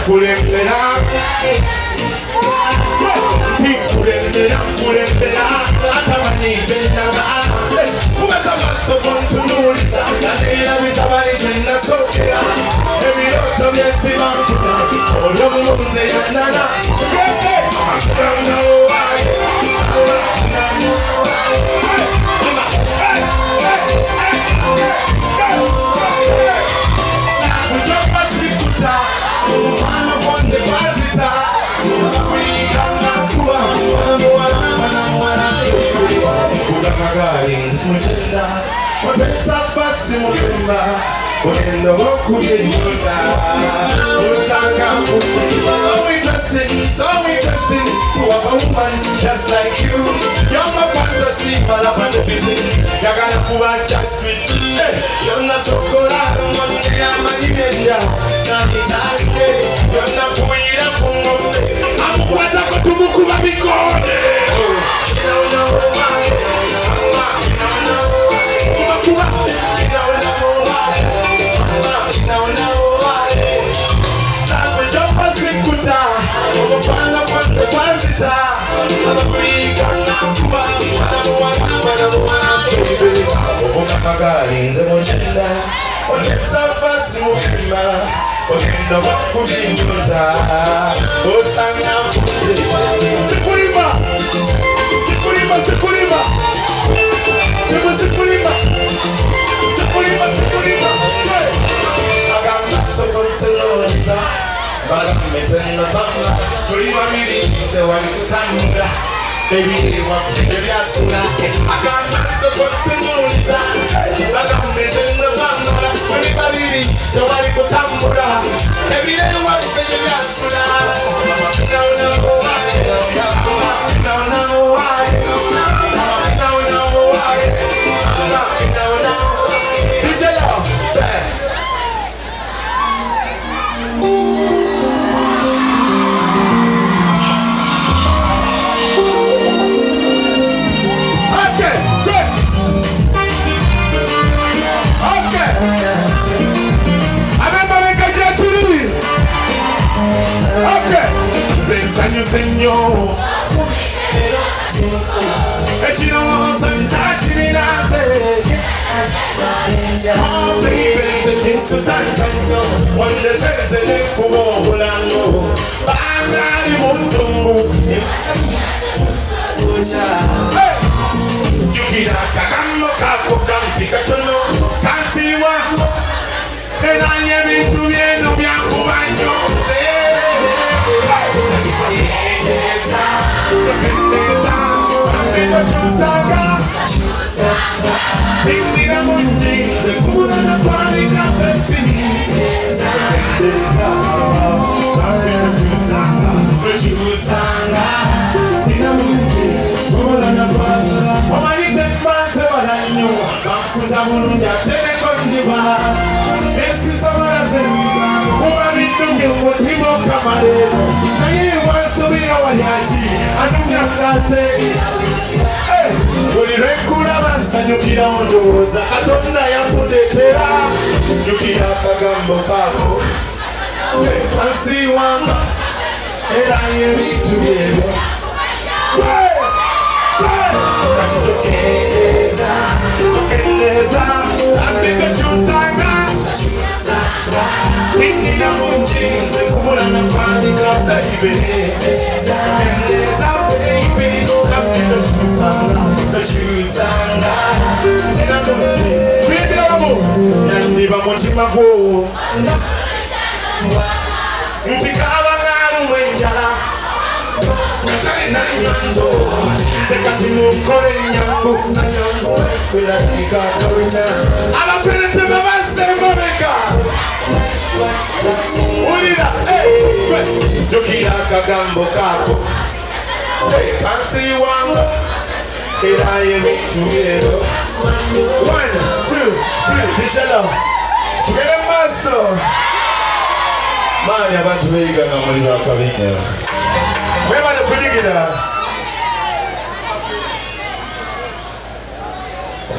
kulembera kulembera atamanyi kyendaga kubaka amaso kuntunuuliza naneera bisabali kyennasookera ebirooto byesibanfuna olwo mumuze yannana so interesting to have a woman just like you. You're my fantasy, but I'm on the beating. You're gonna move out just with me. You're not so good, I don't want to be a man in India. You're not going up on me. I'm what I'm going to move up because baby, you want to give your soul. I got to put the noise on. I got to make the band. Everybody, the one who tambura. Every day, what to give your soul. Señor, echino sanchachinaze, oh baby, the chinsu sanchano, wanda sense ne kubo hulano, bangari mundungu, yukira kakamo kako kampika tono, kansiwa, enanye bintu byeno byakubanyo. Tingira munji, the kuna na pari kapespi. Tingira munji, kuna na pari. Omani tembanze walanyo, bakuza mulunja tene konjiba. Esi samara zemba, umami dungi umotimo kamarero. Na yeye wansubira wanyaji, anunya kate. Ulirekula bansanyukira ondowooza Katonda yakundetera jjukira akagambo kaako kansiwanga era y'ebintu byebyo tokendeeza ambikekyusanga tinina mungi nze kubula nakwandika bayibe tokendeeza bayibe ambikekyusanga tokyusanga bibiramu nandiba mutima gwo nti kabangalumu enjala natalina nyondo sekati mukole ennyangu kulabika kalina abaperete babasemabeka ulira jjukira akagambo kaako kansiwanga era y'ebintu byero 1, 2, 3 dichelo tugere maaso maani abantu beyiga nga muliro akabinya mwebale kuyigira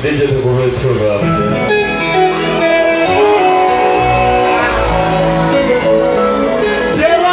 DJ tukube program Jema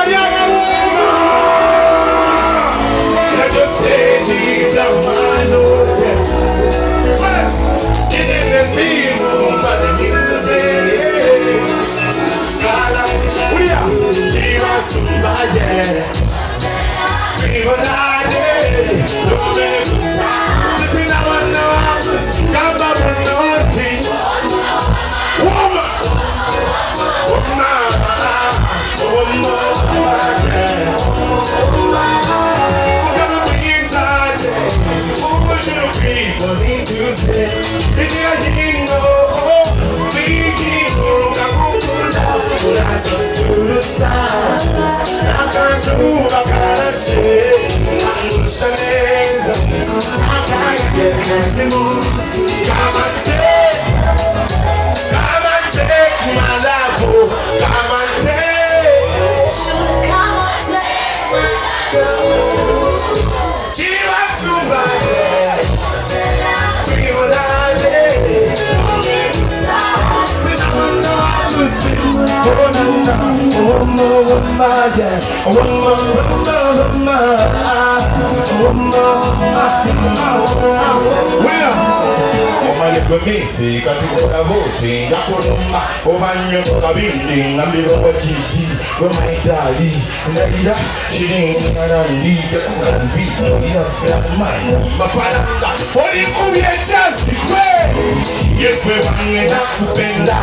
Misi katika vote ngakoloma obanyo kabindi ngambiro wachiti wamaidali ndalira shiringi narandi kakurambi ina bramani mafaranga oli kubye just kwe yefwe wange nakupenda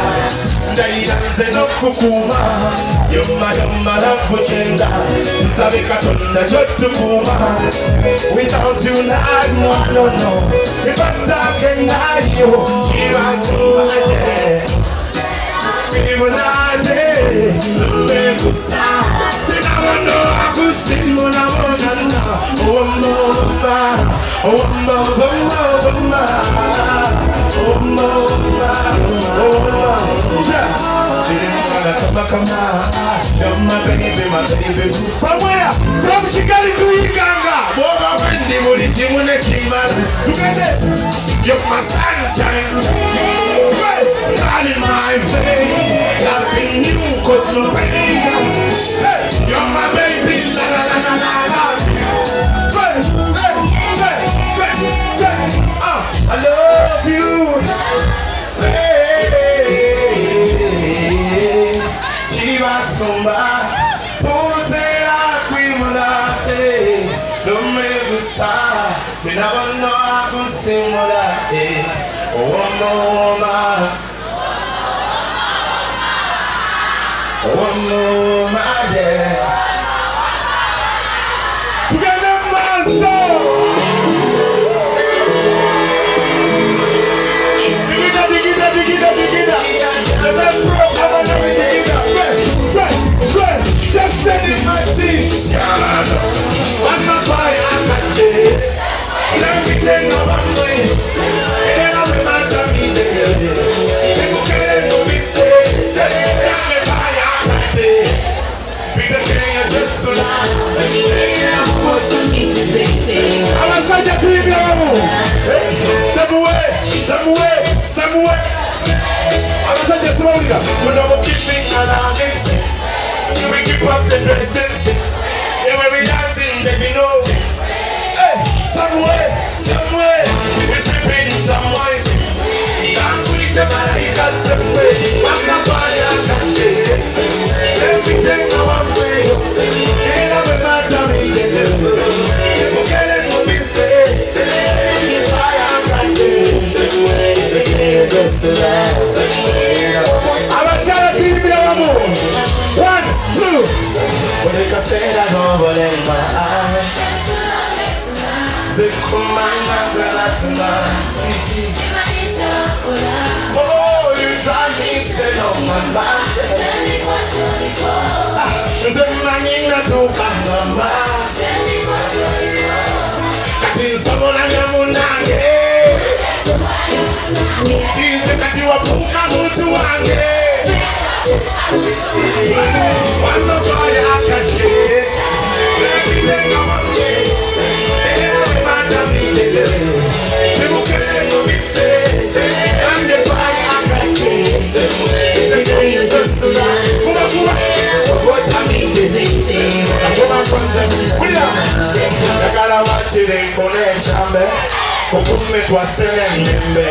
ndalira nze nokukuma yomma nakuchenda nsabe katonda kyotukuma without you I don't know if I'm talking like you. From where? From Chicago to Uganda. Boba Wendy Muliti Munetima. Together, you're my sunshine. God in my face. Loving you, cause no pain. Hey, you're my baby. La la la la la la. I love you. Chiva Sumba. Sinabano kusimula Oma yeah. Together my soul. Just send in my t-shirt. One my boy I let me take no one way. And I'm a man to meet you. People can't be safe. Say, I'm a buy a day. Peter King, just so nice. I'm going to meet you. I'm a son of TV. Somewhere. I'm a son of Florida. We're not keeping an audience. We keep up the dressing. And when we dancing, they know. Somewhere, we sleeping somewhere. Can't reach a man like us somewhere. I'm not buying a country. Let me take my one way. And I'm a man to meet you. People can't let me say. Let me buy a country. Just to laugh. I'm a charity to be a woman. 1, 2. When they can say that over in my eye. Zekumana Galatina City. Oh, you drive me set on my back. Zemanina to Kanama. Katin Samona Yamunange. Jesus, that you are Pukamutuange. One no boy I can get. Everything I want to people can't be safe. I'm the boy I can't take. You just like what's happening today? I gotta watch it in connection. Kukume twasele mnembe